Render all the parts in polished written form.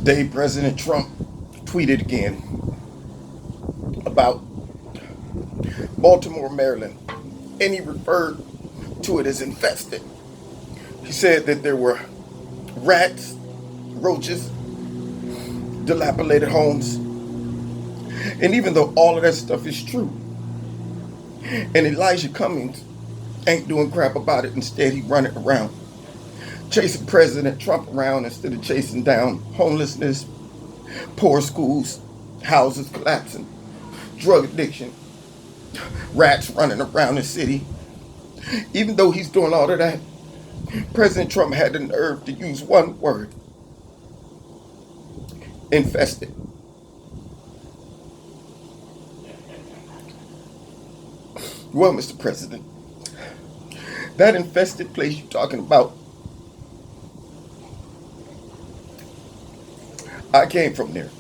Today, President Trump tweeted again about Baltimore, Maryland, and he referred to it as infested. He said that there were rats, roaches, dilapidated homes, and even though all of that stuff is true, and Elijah Cummings ain't doing crap about it, instead he running around chasing President Trump around instead of chasing down homelessness, poor schools, houses collapsing, drug addiction, rats running around the city. Even though he's doing all of that, President Trump had the nerve to use one word: infested. Well, Mr. President, that infested place you're talking about, I came from there.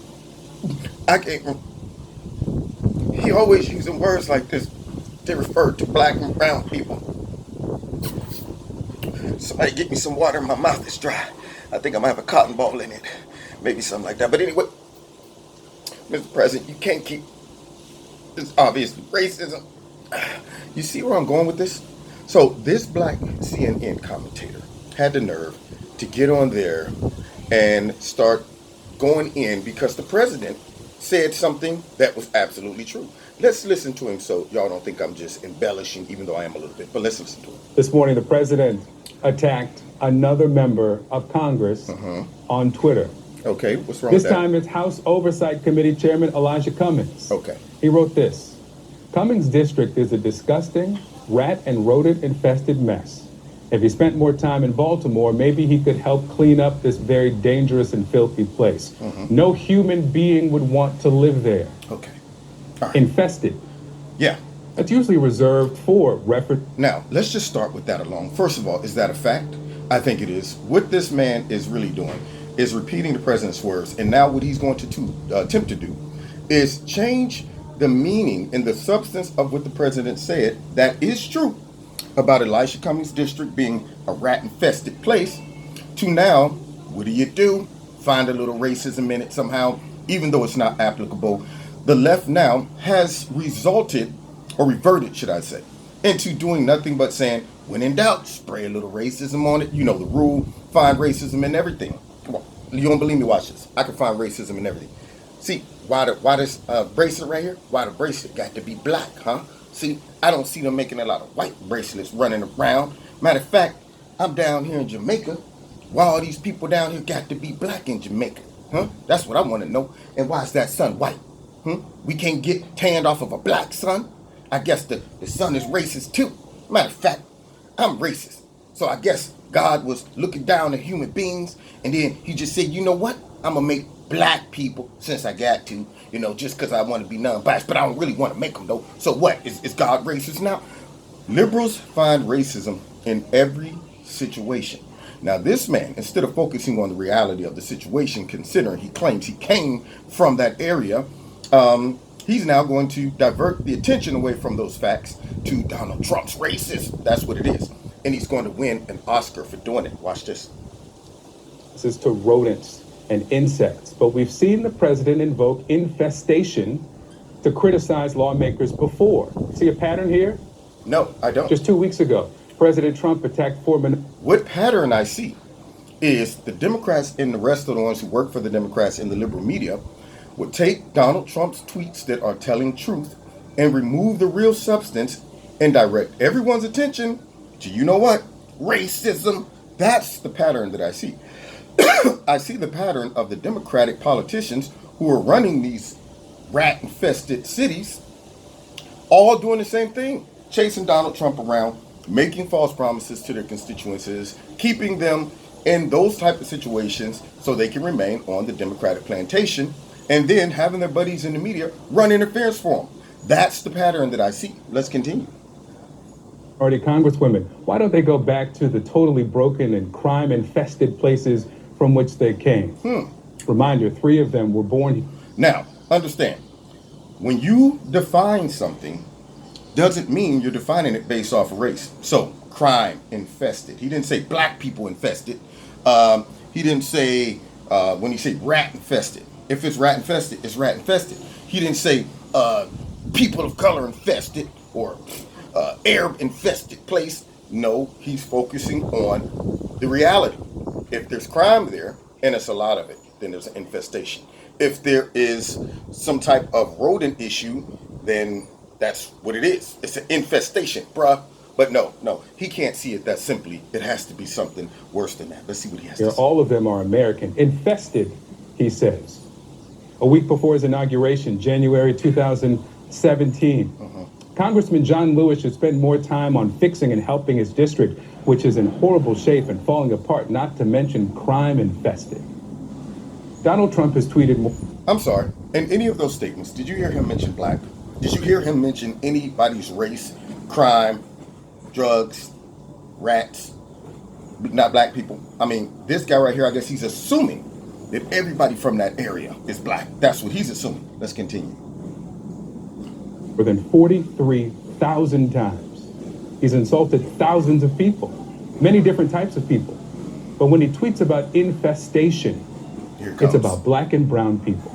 He always using words like this to refer to black and brown people. Somebody get me some water, my mouth is dry. I think I might have a cotton ball in it. Maybe something like that. But anyway, Mr. President, you can't keep this obviously racism. You see where I'm going with this? So this black CNN commentator had the nerve to get on there and start going in because the president said something that was absolutely true. Let's listen to him so y'all don't think I'm just embellishing, even though I am a little bit. But let's listen to him. This morning, the president attacked another member of Congress on Twitter. Okay, what's wrong with that? This time it's House Oversight Committee Chairman Elijah Cummings. Okay. He wrote this: Cummings' district is a disgusting, rat and rodent infested mess. If he spent more time in Baltimore, maybe he could help clean up this very dangerous and filthy place. No human being would want to live there. Okay. All right. Infested. Yeah. That's usually reserved for reference. Now, let's just start with that alone. First of all, is that a fact? I think it is. What this man is really doing is repeating the president's words. And now what he's going to attempt to do is change the meaning and the substance of what the president said that is true about Elijah Cummings' district being a rat-infested place to now, what do? Find a little racism in it somehow, even though it's not applicable. The left now has resulted, or reverted, should I say, into doing nothing but saying, when in doubt, spray a little racism on it. You know the rule, find racism in everything. Come on, you don't believe me? Watch this. I can find racism in everything. See, why this bracelet right here? Why the bracelet got to be black, huh? See, I don't see them making a lot of white bracelets running around. Matter of fact, I'm down here in Jamaica. Why all these people down here got to be black in Jamaica? Huh? That's what I want to know. And why is that sun white? We can't get tanned off of a black sun? I guess the sun is racist too. Matter of fact, I'm racist. So I guess God was looking down at human beings and then he just said, you know what? I'm going to make black people, since I got to, just because I want to be non-biased, but I don't really want to make them though. So what? Is God racist now? Liberals find racism in every situation. Now this man, instead of focusing on the reality of the situation, considering he claims he came from that area, he's now going to divert the attention away from those facts to Donald Trump's racist. That's what it is. And he's going to win an Oscar for doing it. Watch this. This is to rodents and insects, but we've seen the president invoke infestation to criticize lawmakers before. See a pattern here? No, I don't. Just 2 weeks ago, President Trump attacked What pattern I see is the Democrats and the rest of the ones who work for the Democrats in the liberal media would take Donald Trump's tweets that are telling truth and remove the real substance and direct everyone's attention to, you know what? Racism. That's the pattern that I see. I see the pattern of the Democratic politicians who are running these rat-infested cities all doing the same thing, chasing Donald Trump around, making false promises to their constituencies, keeping them in those type of situations so they can remain on the Democratic plantation, and then having their buddies in the media run interference for them. That's the pattern that I see. Let's continue. Minority congresswomen, why don't they go back to the totally broken and crime-infested places from which they came? Reminder, 3 of them were born here. Now, understand, when you define something, doesn't mean you're defining it based off of race. So, crime infested. He didn't say black people infested. He didn't say When he say rat infested, if it's rat infested, it's rat infested. He didn't say people of color infested or Arab infested place. No, he's focusing on the reality. If there's crime there, and it's a lot of it, then there's an infestation. If there is some type of rodent issue, then that's what it is. It's an infestation, bruh. But no, he can't see it that simply. It has to be something worse than that. Let's see what he has to say. All of them are American. Infested, he says. A week before his inauguration, January 2017, Congressman John Lewis should spend more time on fixing and helping his district, which is in horrible shape and falling apart, not to mention crime infested. Donald Trump has tweeted more. I'm sorry. In any of those statements, did you hear him mention black? Did you hear him mention anybody's race, crime, drugs, rats, not black people? I mean, this guy right here, I guess he's assuming that everybody from that area is black. That's what he's assuming. Let's continue. More than 43,000 times. He's insulted thousands of people, many different types of people. But when he tweets about infestation, it's about black and brown people.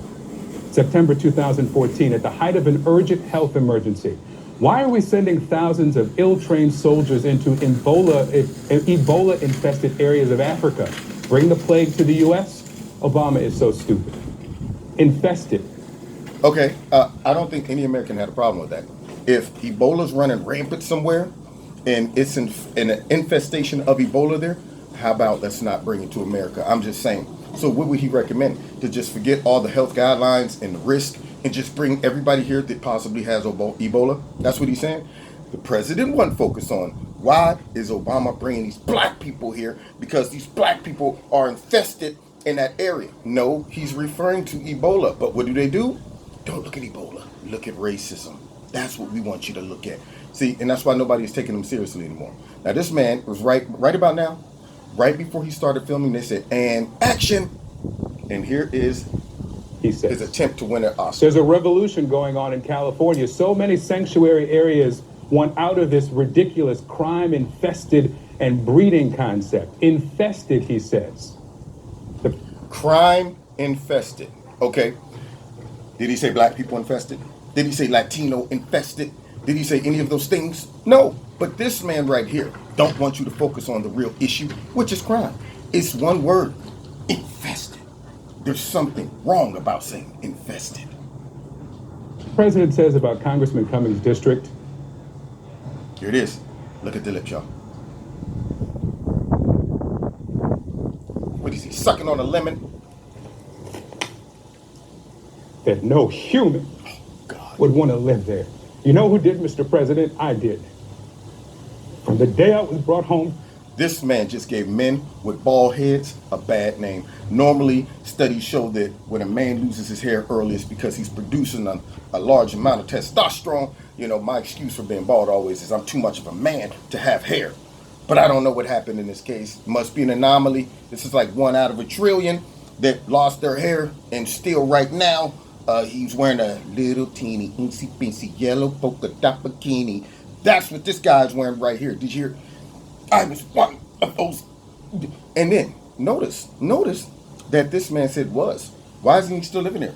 September 2014, at the height of an urgent health emergency, why are we sending thousands of ill-trained soldiers into Ebola-infested areas of Africa? Bring the plague to the U.S.? Obama is so stupid. Infested. Okay, I don't think any American had a problem with that. If Ebola's running rampant somewhere and it's in an infestation of Ebola there, how about let's not bring it to America? I'm just saying. So what would he recommend? To just forget all the health guidelines and the risk and just bring everybody here that possibly has Ebola? That's what he's saying? The president wasn't focused on why is Obama bringing these black people here because these black people are infested in that area. No, he's referring to Ebola. But what do? Don't look at Ebola. Look at racism. That's what we want you to look at. See, and that's why nobody is taking him seriously anymore. Now, this man was right about now, right before he started filming, they said, and action. And here is his attempt to win an Oscar. There's a revolution going on in California. So many sanctuary areas want out of this ridiculous crime-infested and breeding concept. Infested, he says. Crime infested. Okay. Did he say black people infested? Did he say Latino infested? Did he say any of those things? No. But this man right here don't want you to focus on the real issue, which is crime. It's one word. Infested. There's something wrong about saying infested. The president says about Congressman Cummings' district. Here it is. Look at the lips, y'all. What is he, sucking on a lemon? That no human would want to live there. You know who did, Mr. President? I did. From the day I was brought home. This man just gave men with bald heads a bad name. Normally, studies show that when a man loses his hair early, it's because he's producing a large amount of testosterone. You know, my excuse for being bald always is I'm too much of a man to have hair. But I don't know what happened in this case. Must be an anomaly. This is like 1 out of a trillion that lost their hair, and still right now, he's wearing a little teeny, incy pincy yellow polka dot bikini. That's what this guy's wearing right here. Did you hear? I was one of those. And then notice that this man said was. Why isn't he still living there?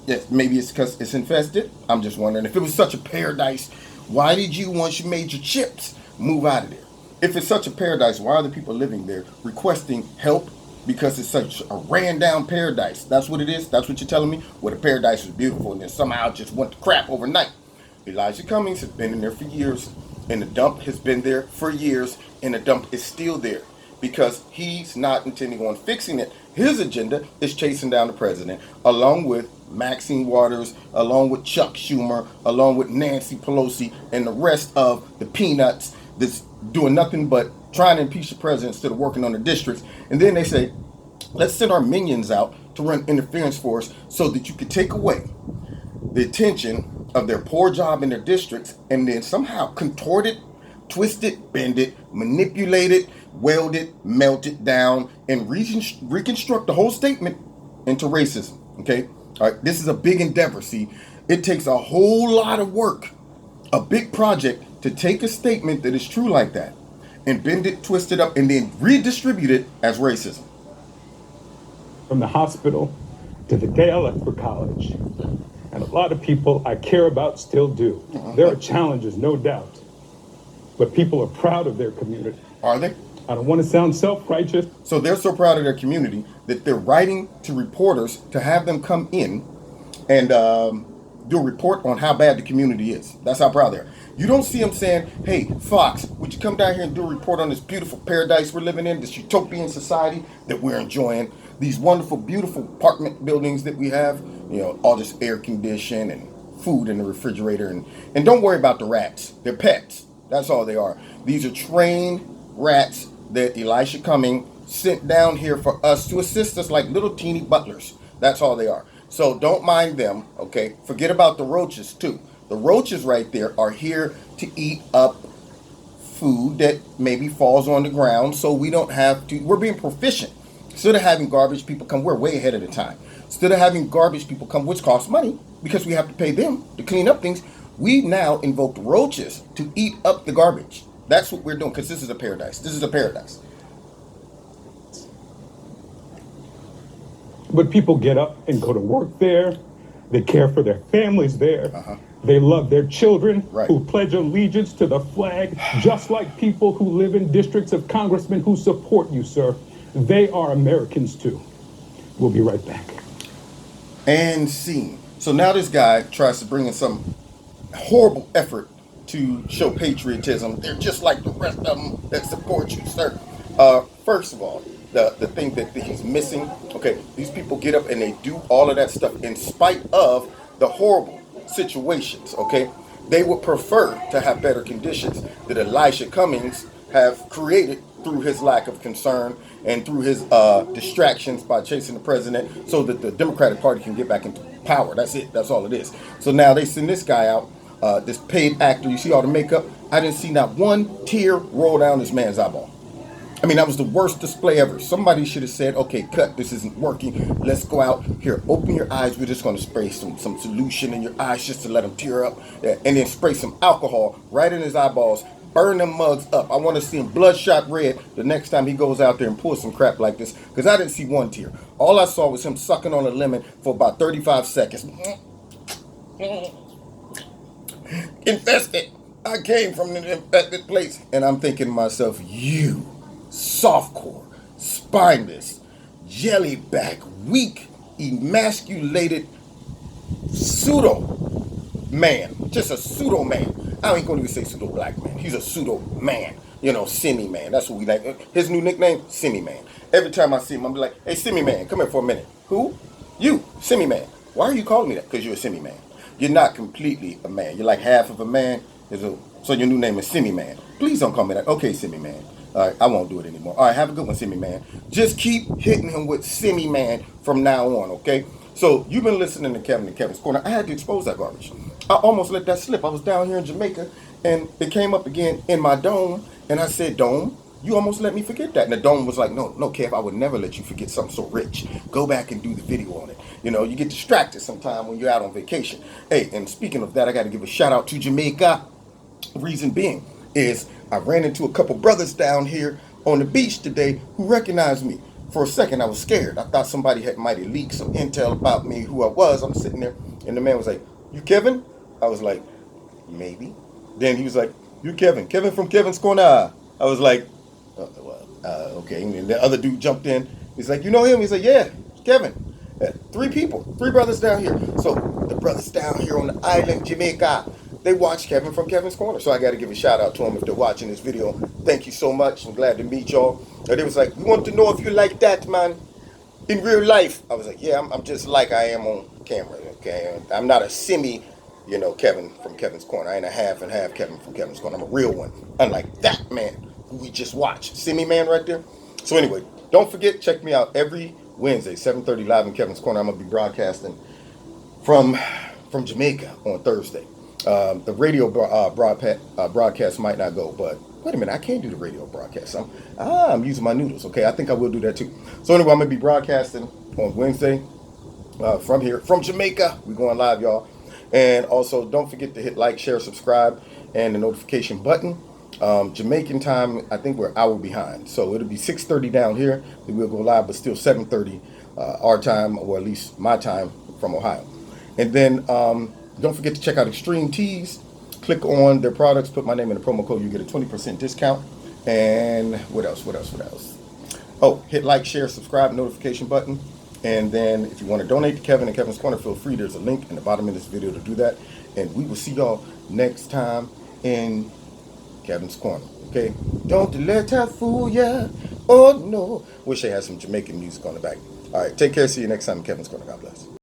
Yes, maybe it's because it's infested. I'm just wondering if it was such a paradise. Why did you, once you made your chips, move out of there? If it's such a paradise, why are the people living there requesting help? Because it's such a ran down paradise. That's what it is. That's what you're telling me. Where the paradise was beautiful and then somehow just went to crap overnight. Elijah Cummings has been in there for years, and the dump has been there for years, and the dump is still there because he's not intending on fixing it. His agenda is chasing down the president, along with Maxine Waters, along with Chuck Schumer, along with Nancy Pelosi, and the rest of the peanuts that's doing nothing but trying to impeach the president instead of working on the districts. And then they say, let's send our minions out to run interference for us so that you can take away the attention of their poor job in their districts and then somehow contort it, twist it, bend it, manipulate it, weld it, melt it down, and reconstruct the whole statement into racism. Okay? All right, this is a big endeavor. See, it takes a whole lot of work, a big project, to take a statement that is true like that and bend it, twist it up, and then redistribute it as racism. from the hospital to the day I left for college. And a lot of people I care about still do. There are challenges, no doubt. But people are proud of their community. Are they? I don't want to sound self-righteous. So they're so proud of their community that they're writing to reporters to have them come in and do a report on how bad the community is. That's how proud they are. You don't see them saying, hey, Fox, would you come down here and do a report on this beautiful paradise we're living in, this utopian society that we're enjoying, these wonderful, beautiful apartment buildings that we have, you know, all this air conditioning and food in the refrigerator. And don't worry about the rats. They're pets. That's all they are. These are trained rats that Elisha Cummings sent down here for us to assist us like little teeny butlers. That's all they are. So don't mind them, okay? Forget about the roaches, too. The roaches right there are here to eat up food that maybe falls on the ground so we don't have to. We're being proficient. Instead of having garbage people come, we're way ahead of the time. Instead of having garbage people come, which costs money because we have to pay them to clean up things, we now invoked roaches to eat up the garbage. That's what we're doing because this is a paradise. This is a paradise. But people get up and go to work there. They care for their families there. They love their children who pledge allegiance to the flag, just like people who live in districts of congressmen who support you, sir. They are Americans too. We'll be right back. And scene. So now this guy tries to bring in some horrible effort to show patriotism. They're just like the rest of them that support you, sir. First of all, the thing that he's missing, okay, these people get up and they do all of that stuff in spite of the horrible situations, okay? They would prefer to have better conditions that Elisha Cummings have created through his lack of concern and through his distractions by chasing the president so that the Democratic Party can get back into power. That's it. That's all it is. So now they send this guy out, this paid actor. You see all the makeup? I didn't see not one tear roll down this man's eyeball. I mean, that was the worst display ever. Somebody should have said, okay, cut, this isn't working. Let's go out here, open your eyes. We're just going to spray some solution in your eyes just to let them tear up. And then spray some alcohol right in his eyeballs. Burn them mugs up. I want to see him bloodshot red the next time he goes out there and pulls some crap like this. Because I didn't see one tear. All I saw was him sucking on a lemon for about 35 seconds. Infested. I came from an infected place. And I'm thinking to myself, you softcore, spineless, jellyback, weak, emasculated pseudo man. Just a pseudo man. I ain't gonna even say pseudo black man. He's a pseudo man. You know, semi man. That's what we like. His new nickname, Semi Man. Every time I see him, I'm like, hey, Semi Man, come here for a minute. Who? You, Semi Man. Why are you calling me that? Because you're a semi man. You're not completely a man. You're like half of a man. So your new name is Semi Man. Please don't call me that. Okay, Semi Man. All right, I won't do it anymore. All right, have a good one, Semi Man. Just keep hitting him with Semi Man from now on, okay? So you've been listening to Kevin and Kevin's Corner. I had to expose that garbage. I almost let that slip. I was down here in Jamaica, and it came up again in my dome, and I said, Dome, you almost let me forget that. And the dome was like, no, Kev, I would never let you forget something so rich. Go back and do the video on it. You know, you get distracted sometime when you're out on vacation. Hey, and speaking of that, I got to give a shout out to Jamaica. Reason being is I ran into a couple brothers down here on the beach today who recognized me. For a second, I was scared. I thought somebody might have leaked some intel about me, who I was. I'm sitting there, and the man was like, you Kevin? I was like, maybe. Then he was like, you Kevin from Kevin's Corner. I was like, okay. And the other dude jumped in. He's like, you know him? He's like, yeah, Kevin. 3 brothers down here. So the brothers down here on the island, Jamaica, they watch Kevin from Kevin's Corner. So I got to give a shout out to them if they're watching this video. Thank you so much. I'm glad to meet y'all. And they was like, we want to know if you like that, man, in real life. I was like, yeah, I'm just like I am on camera, okay? I'm not a semi, Kevin from Kevin's Corner. I ain't a half and half Kevin from Kevin's Corner. I'm a real one. Unlike that man who we just watched. Semi man right there. So anyway, don't forget, check me out every Wednesday, 7:30 live in Kevin's Corner. I'm going to be broadcasting from Jamaica on Thursday. The radio broadcast might not go, but wait a minute, I can't do the radio broadcast. I'm using my noodles, okay? I think I will do that too. So anyway, I'm going to be broadcasting on Wednesday from here, from Jamaica. We're going live, y'all. And also, don't forget to hit like, share, subscribe, and the notification button. Jamaican time, I think we're an hour behind. So it'll be 6:30 down here. Then we'll go live, but still 7:30 our time, or at least my time from Ohio. And then don't forget to check out Extreme Teas. Click on their products, put my name in the promo code, you get a 20% discount. And what else? What else? What else? Oh, hit like, share, subscribe, notification button. And then if you want to donate to Kevin and Kevin's Corner, feel free. There's a link in the bottom of this video to do that. And we will see y'all next time in Kevin's Corner. Okay? Don't let her fool ya. Oh no. Wish I had some Jamaican music on the back. All right. Take care. See you next time in Kevin's Corner. God bless.